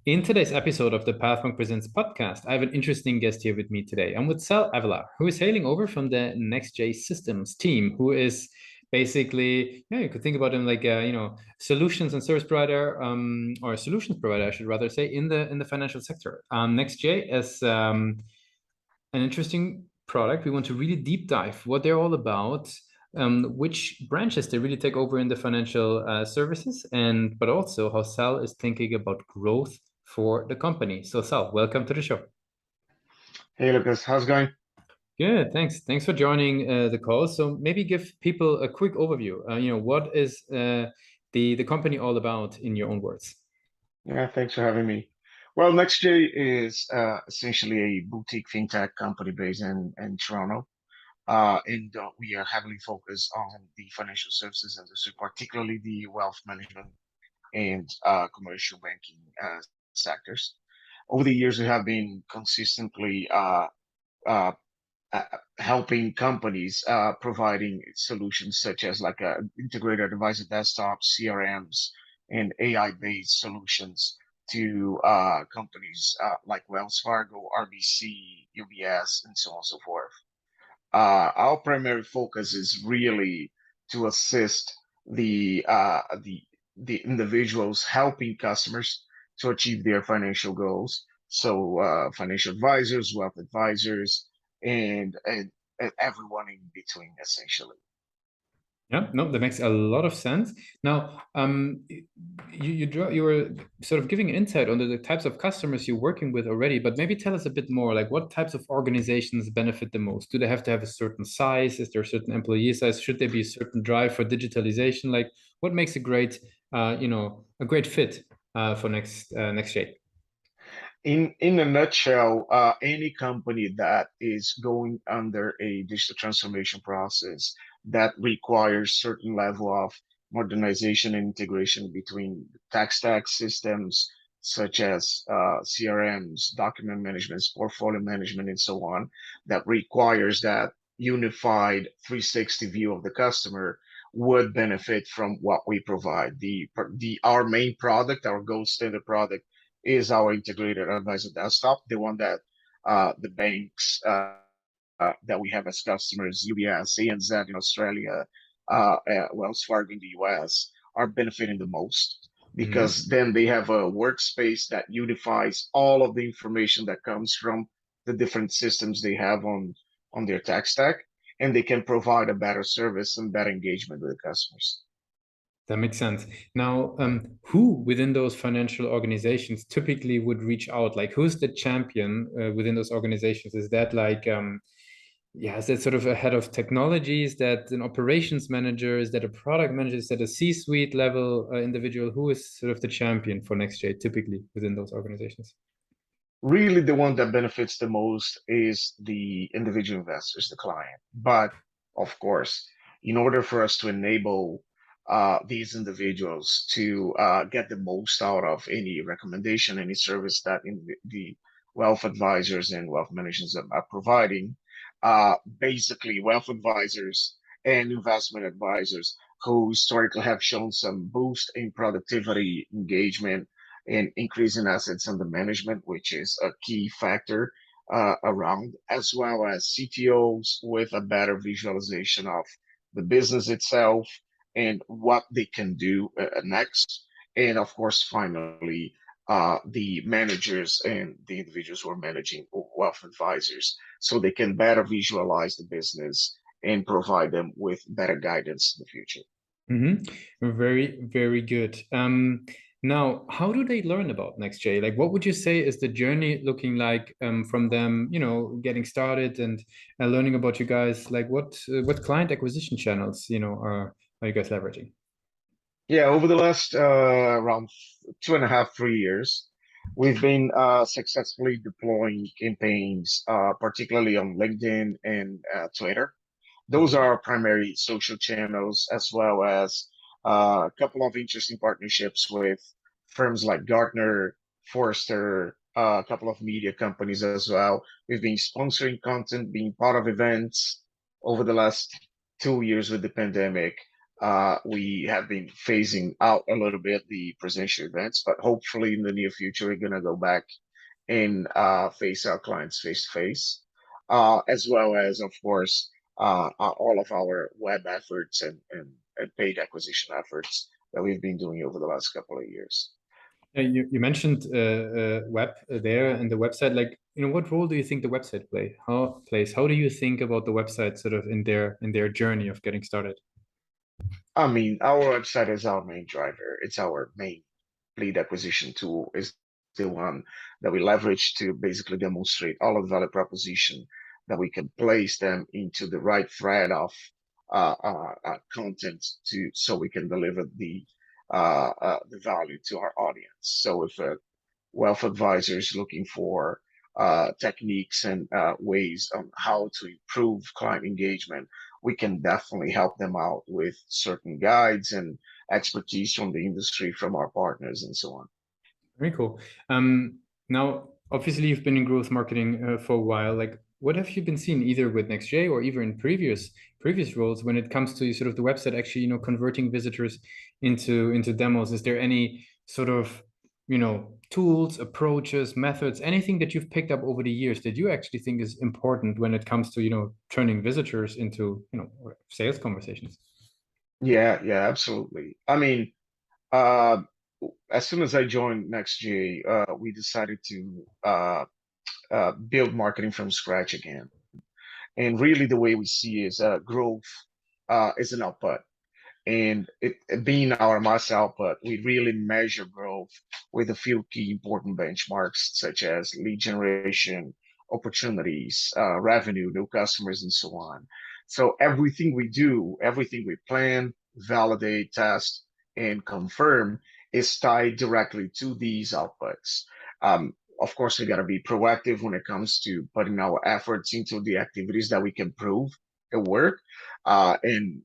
In today's episode of the Pathmark Presents podcast, I have an interesting guest here with me today. I'm with Avelar, who is hailing over from the NexJ Systems team, who is basically, yeah, you could think about him like a, solutions and service provider, or a solutions provider, I should rather say, in the financial sector. NexJ is an interesting product. We want to really deep dive what they're all about, which branches they really take over in the financial services, and but also how Sal is thinking about growth for the company. So Sal, welcome to the show. Hey Lucas, how's it going? Good, thanks. Thanks for joining the call. So maybe give people a quick overview. What is the company all about in your own words? Yeah, thanks for having me. Well, NexJ is essentially a boutique fintech company based in Toronto. And we are heavily focused on the financial services industry, particularly the wealth management and commercial banking sectors. Over the years, we have been consistently uh, uh, helping companies providing solutions such as like integrated advisor desktop, CRMs, and AI-based solutions to companies like Wells Fargo, RBC, UBS, and so on and so forth. Our primary focus is really to assist the uh, the the individuals helping customers to achieve their financial goals. So financial advisors, wealth advisors, and everyone in between, essentially. Yeah, no, that makes a lot of sense. Now, you were sort of giving insight on the types of customers you're working with already, but maybe tell us a bit more, like what types of organizations benefit the most? Do they have to have a certain size? Is there a certain employee size? Should there be a certain drive for digitalization? Like, what makes a great fit for next shape? In a nutshell, any company that is going under a digital transformation process that requires certain level of modernization and integration between tech stack systems such as CRMs, document management, portfolio management, and so on, that requires that unified 360 view of the customer would benefit from what we provide. Our main product, our gold standard product is our integrated advisor desktop, the one that the banks that we have as customers, UBS, ANZ in Australia, Wells Fargo in the US, are benefiting the most Mhm. because then they have a workspace that unifies all of the information that comes from the different systems they have on their tech stack, and they can provide a better service and better engagement with the customers. That makes sense. Now, who within those financial organizations typically would reach out? Like, who's the champion within those organizations? Is that like, yeah, is that sort of a head of technology? Is that an operations manager? Is that a product manager? Is that a C-suite level individual? Who is sort of the champion for NextJ typically within those organizations? Really, the one that benefits the most is the individual investors, the client. But of course, in order for us to enable these individuals to get the most out of any recommendation, any service that the wealth advisors and wealth managers are providing, basically wealth advisors and investment advisors who historically have shown some boost in productivity, engagement, and increasing assets under management, which is a key factor around, as well as CTOs with a better visualization of the business itself and what they can do next. And of course, finally, the managers and the individuals who are managing wealth advisors so they can better visualize the business and provide them with better guidance in the future. Very, very good. Now, how do they learn about NextJ? Like, what would you say is the journey looking like from them, getting started and learning about you guys? Like, what client acquisition channels, are you guys leveraging? Yeah, over the last around 2.5, 3 years, we've been successfully deploying campaigns, particularly on LinkedIn and Twitter. Those are our primary social channels, as well as a couple of interesting partnerships with firms like Gartner, Forrester, a couple of media companies as well. We've been sponsoring content, being part of events over the last 2 years with the pandemic. We have been phasing out a little bit the presential events, but hopefully in the near future, we're going to go back and face our clients face to face, as well as, of course, all of our web efforts and paid acquisition efforts that we've been doing over the last couple of years. You mentioned web there and the website. Like, what role do you think the website plays? How do you think about the website sort of in their journey of getting started? I mean, our website is our main driver. It's our main lead acquisition tool. Is the one that we leverage to basically demonstrate all of the value proposition that we can place them into the right thread of content to so we can deliver the value to our audience. So if a wealth advisor is looking for techniques and ways on how to improve client engagement, we can definitely help them out with certain guides and expertise from the industry, from our partners, and so on. Very cool. Now, obviously, you've been in growth marketing for a while. Like, what have you been seeing either with NextJ or even in previous roles when it comes to sort of the website actually, converting visitors into demos? Is there any sort of, tools, approaches, methods, anything that you've picked up over the years that you actually think is important when it comes to, turning visitors into, sales conversations? Yeah, yeah, absolutely. I mean, uh, as soon as I joined NextJ, we decided to build marketing from scratch again. And really, the way we see is growth is an output. And it being our mass output, we really measure growth with a few key important benchmarks, such as lead generation, opportunities, revenue, new customers, and so on. So everything we do, everything we plan, validate, test, and confirm is tied directly to these outputs. Of course, we got to be proactive when it comes to putting our efforts into the activities that we can prove it work, and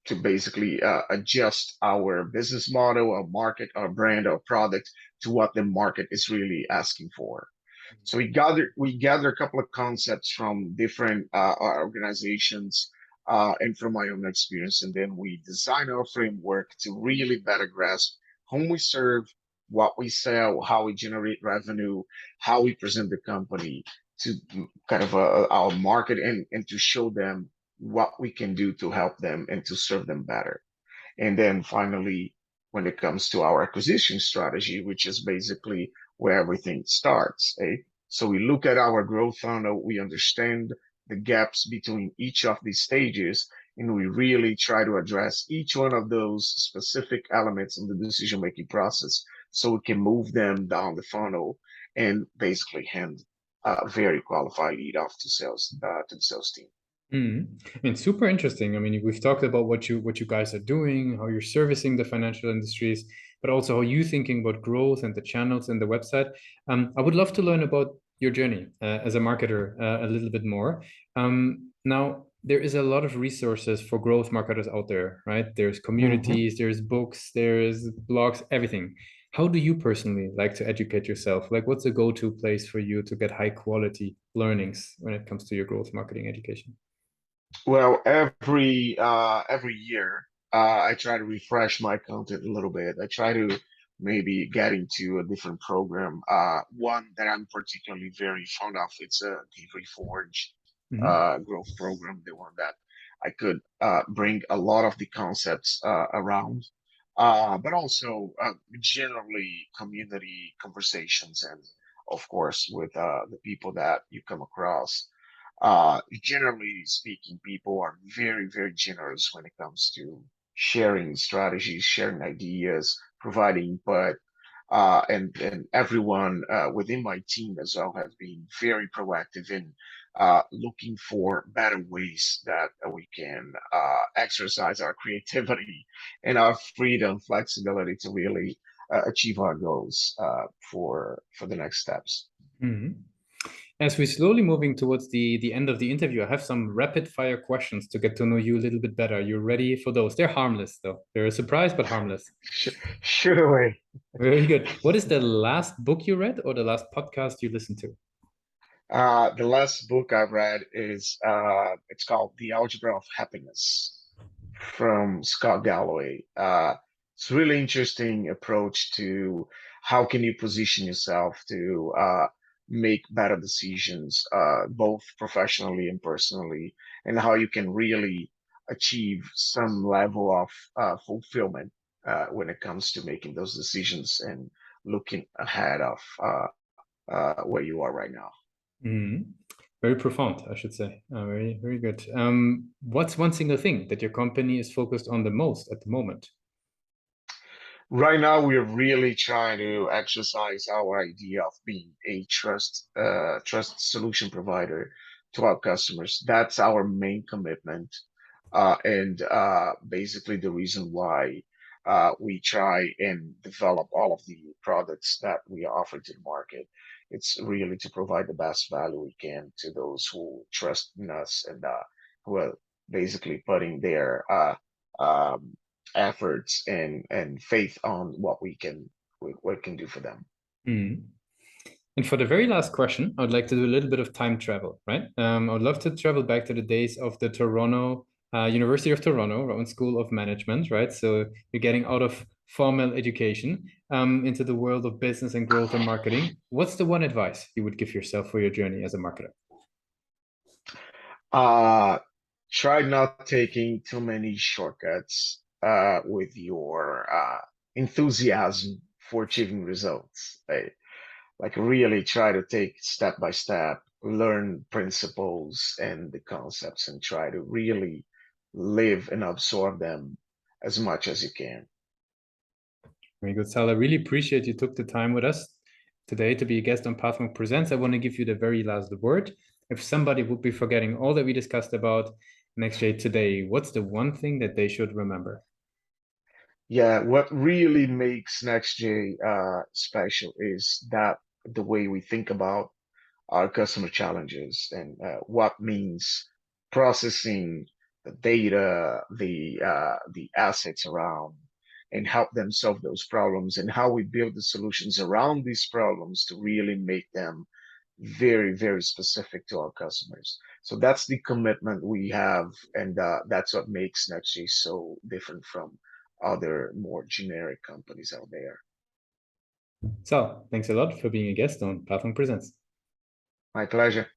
to basically adjust our business model, our market, our brand, our product to what the market is really asking for. So we gather a couple of concepts from different organizations and from my own experience, and then we design our framework to really better grasp whom we serve, what we sell, how we generate revenue, how we present the company to kind of our market and to show them what we can do to help them and to serve them better. And then finally, when it comes to our acquisition strategy, which is basically where everything starts, eh? So we look at our growth funnel, we understand the gaps between each of these stages, and we really try to address each one of those specific elements in the decision-making process so we can move them down the funnel and basically hand a very qualified lead off to the sales team. I mean, super interesting. I mean, we've talked about what you guys are doing, how you're servicing the financial industries, but also how you thinking about growth and the channels and the website. I would love to learn about your journey as a marketer a little bit more. Now, there is a lot of resources for growth marketers out there, right? There's Mhm. communities, there's books, there's blogs, everything. How do you personally like to educate yourself? Like, what's a go-to place for you to get high quality learnings when it comes to your growth marketing education? Well, every year, I try to refresh my content a little bit. I try to maybe get into a different program. One that I'm particularly very fond of, it's a Delivery Forge Mhm. growth program, the one that I could bring a lot of the concepts around, but also generally community conversations and, of course, with the people that you come across. Generally speaking, people are very, very generous when it comes to sharing strategies, sharing ideas, providing input. And everyone within my team as well has been very proactive in looking for better ways that we can exercise our creativity and our freedom, flexibility to really achieve our goals for the next steps. Mhm. As we're slowly moving towards the end of the interview, I have some rapid fire questions to get to know you a little bit better. You ready for those? They're harmless, though. They're a surprise, but harmless. Sh- Shoot away. Very good. What is the last book you read or the last podcast you listened to? The last book I've read is it's called The Algebra of Happiness. from Scott Galloway. It's really interesting approach to how can you position yourself to make better decisions, both professionally and personally, and how you can really achieve some level of fulfillment when it comes to making those decisions and looking ahead of where you are right now. Mhm. Very profound, I should say. Very, very good. What's one single thing that your company is focused on the most at the moment? Right now, we're really trying to exercise our idea of being a trust solution provider to our customers. That's our main commitment, and basically the reason why we try and develop all of the products that we offer to the market. It's really to provide the best value we can to those who trust in us and who are basically putting their um, efforts and faith on what we can do for them. Mhm. And for the very last question, I would like to do a little bit of time travel, right? I would love to travel back to the days of the Toronto, University of Toronto, Rowan School of Management, right? So you're getting out of formal education into the world of business and growth and marketing. What's the one advice you would give yourself for your journey as a marketer? Uh, Try not taking too many shortcuts with your enthusiasm for achieving results. Like really try to take step by step, learn principles and the concepts, and try to really live and absorb them as much as you can. Very good, Sal. I really appreciate you took the time with us today to be a guest on Pathmark Presents. I want to give you the very last word. If somebody would be forgetting all that we discussed about NexJ today, what's the one thing that they should remember? Yeah, what really makes NextJ special is that the way we think about our customer challenges and what means processing the data, the assets around, and help them solve those problems, and how we build the solutions around these problems to really make them very, very specific to our customers. So that's the commitment we have, and that's what makes NextJ so different from other more generic companies out there. So, thanks a lot for being a guest on Pathmark Presents. My pleasure.